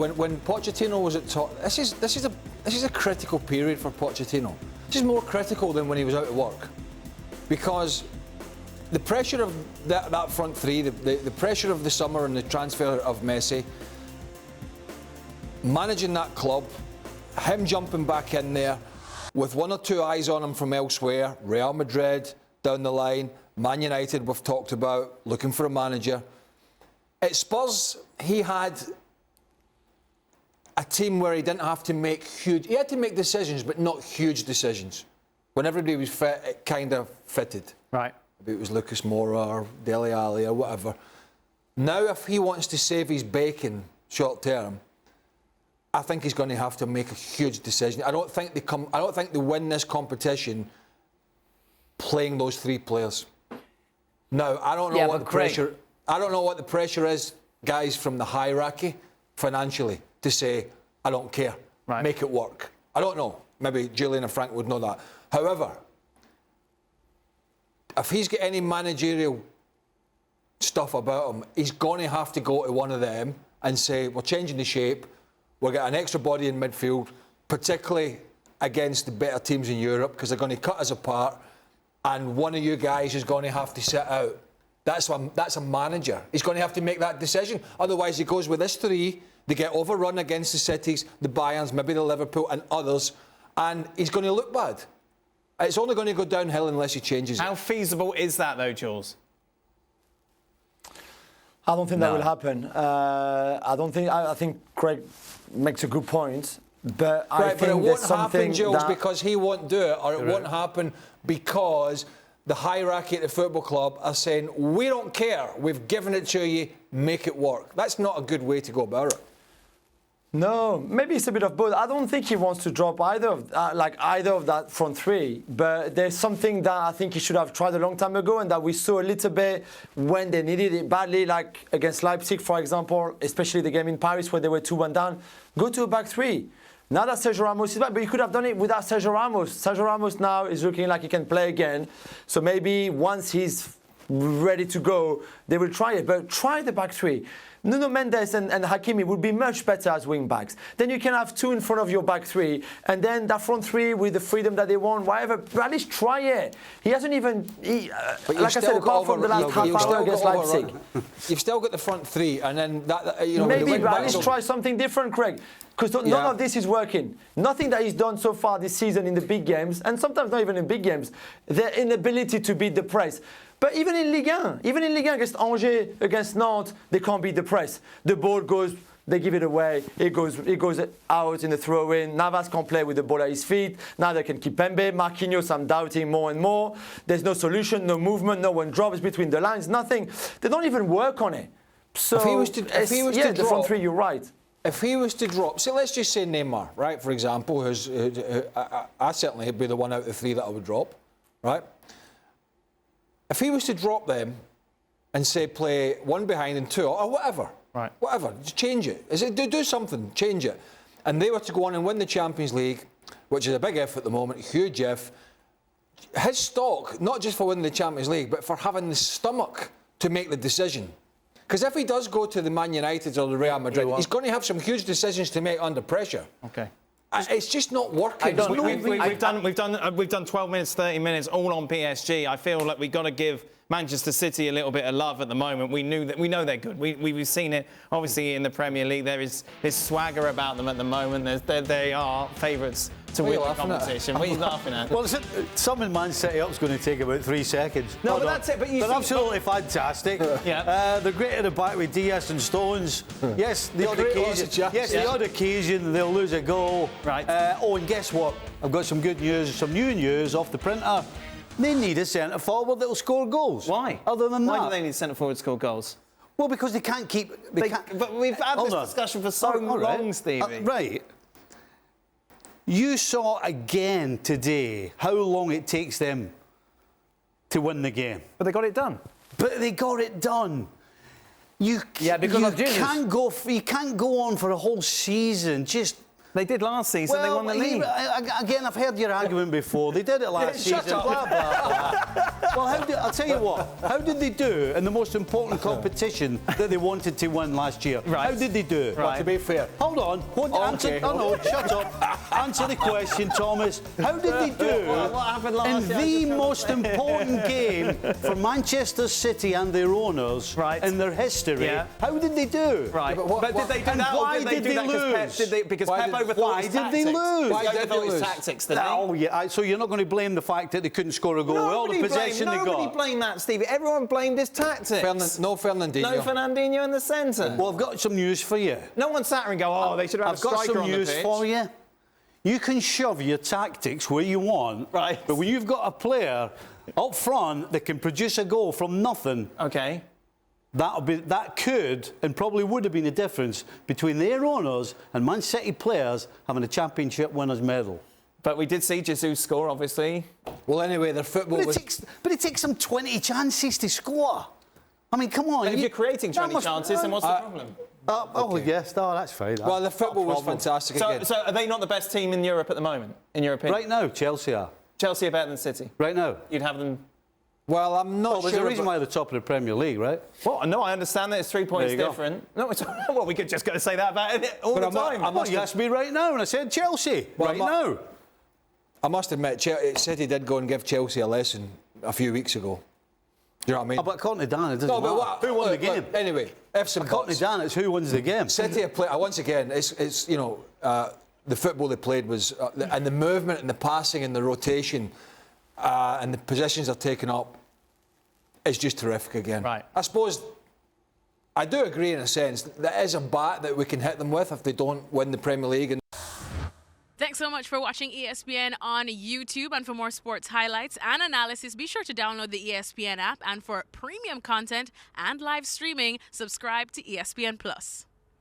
When Pochettino was at top, this is a critical period for Pochettino. This is more critical than when he was out of work, because the pressure of that front three, the pressure of the summer and the transfer of Messi, managing that club, him jumping back in there with one or two eyes on him from elsewhere, Real Madrid down the line, Man United we've talked about, looking for a manager. At Spurs, he had a team where he didn't have to make huge... He had to make decisions, but not huge decisions. When everybody was fit, it kind of fitted. Right. Maybe it was Lucas Moura or Dele Alli or whatever. Now, if he wants to save his bacon short term, I think he's going to have to make a huge decision. I don't think they win this competition playing those three players. Now, I don't know what the pressure... I don't know what the pressure is, guys, from the hierarchy financially to say, I don't care, make it work. I don't know. Maybe Julien and Frank would know that. However, if he's got any managerial stuff about him, he's going to have to go to one of them and say, we're changing the shape, we'll get an extra body in midfield, particularly against the better teams in Europe, because they're going to cut us apart, and one of you guys is going to have to sit out. That's a manager. He's going to have to make that decision. Otherwise, he goes with this three. They get overrun against the Cities, the Bayerns, maybe the Liverpool and others, and he's going to look bad. It's only going to go downhill unless he changes it. How feasible is that, though, Jules? I don't think that will happen. I think Craig makes a good point, but I think but it won't something happen, Jules, because he won't do it, or it won't happen because the hierarchy at the football club are saying, we don't care, we've given it to you, make it work. That's not a good way to go about it. No, maybe it's a bit of both. I don't think he wants to drop either of that front three, but there's something that I think he should have tried a long time ago, and that we saw a little bit when they needed it badly, like against Leipzig, for example, especially the game in Paris where they were 2-1 down. Go to a back three. Now that Sergio Ramos is back, but you could have done it without Sergio Ramos. Sergio Ramos now is looking like he can play again. So maybe once he's ready to go, they will try it. But try the back three. Nuno Mendes and Hakimi would be much better as wing backs. Then you can have two in front of your back three, and then that front three with the freedom that they want, whatever. But at least try it. He hasn't even, like I said, apart from the last half hour against Leipzig. You've still got the front three, and then that, maybe, but at least try something different, Craig. Because none of this is working. Nothing that he's done so far this season in the big games, and sometimes not even in big games, their inability to beat the press. But even in Ligue 1 against Angers, against Nantes, they can't beat the press. The ball goes, they give it away, it goes out in the throw-in. Navas can't play with the ball at his feet. Now they can keep Pembe. Marquinhos, I'm doubting more and more. There's no solution, no movement, no one drops between the lines, nothing. They don't even work on it. So, if he was to drop, the front three, you're right. If he was to drop, so let's just say Neymar, right, for example, I certainly would be the one out of the three that I would drop, right? If he was to drop them and say play one behind and two, or whatever, whatever, just change it. Do something, change it. And they were to go on and win the Champions League, which is a big if at the moment, huge if. His stock, not just for winning the Champions League, but for having the stomach to make the decision. Because if he does go to the Man United or the Real Madrid, he's going to have some huge decisions to make under pressure. Okay. It's just not working. We've done 12 minutes, 30 minutes, all on PSG. I feel like we've got to give Manchester City a little bit of love at the moment. We know they're good. We've seen it, obviously, in the Premier League. There is this swagger about them at the moment. They are favourites to win the competition. What are you laughing at? Well, summing Man City up is going to take about 3 seconds. No, but that's it. But they're absolutely fantastic. They're great at the back with Diaz and Stones. Yes, the odd occasion they'll lose a goal. Right. And guess what? I've got some good news, some new news off the printer. They need a centre forward that'll score goals. Why? Other than that, why do they need centre forward to score goals? Well, because they can't keep. But we've had this discussion for so long, Stevie. Right. You saw again today how long it takes them to win the game. But they got it done. But they got it done. You can't go on for a whole season just They did last season. They won the league. Again, I've heard your argument before. They did it last season. Shut up. Blah, blah, blah. Well, I'll tell you what. How did they do in the most important competition that they wanted to win last year? Right. How did they do? Well, to be fair. Hold on. Answer. Oh, no, shut up. Answer the question, Thomas. How did they do What happened last in year? the most important game for Manchester City and their owners Right. in their history? Yeah. How did they do? Right. but But did they do and that? Or why did they did do they that lose? because Why Pep did- overthought why his did they tactics? lose? Why Why did did they they overthought his lose? tactics, didn't he? Oh, yeah. So you're not going to blame the fact that they couldn't score a goal with all the possession they Nobody got? blamed that, Stevie. Everyone blamed his tactics. No Fernandinho. No Fernandinho in the centre. Well, I've got some news for you. No one sat here and go, oh, they should have had I've a got striker some on the news pitch. for you. You can shove your tactics where you want, Right. but when you've got a player up front that can produce a goal from nothing, Okay. that could and probably would have been the difference between their owners and Man City players having a championship winners medal. But we did see Jesus score, obviously. Well, anyway, their football But was... it takes them 20 chances to score. I mean, come on. But if you're creating 20 chances, then what's the problem? Yes, that's fine. Well, the football was fantastic again. So are they not the best team in Europe at the moment, in your opinion? Right now, Chelsea are. Chelsea are better than City. Right now. You'd have them... Well, I'm not Well, there's sure a reason about- why they're top of the Premier League, right? Well, no, I understand that it's 3 points There you go. different. No, it's, well, we could just go say that about it all But the I'm not- time. I'm Well, you asked me right now, and I said Chelsea. Well, right I'm now. I must admit, City did go and give Chelsea a lesson a few weeks ago. Do you know what I mean? Oh, but according to Dan, it doesn't No, matter. but what, Who won the look, game? Anyway, F's and According buts. to Dan, it's who wins the game. City have played, once again, it's you know, the football they played was, and the movement and the passing and the rotation and the positions they're taking up is just terrific again. Right. I suppose, I do agree in a sense, there is a bat that we can hit them with if they don't win the Premier League. And Thanks so much for watching ESPN on YouTube. And for more sports highlights and analysis, be sure to download the ESPN app. And for premium content and live streaming, subscribe to ESPN Plus.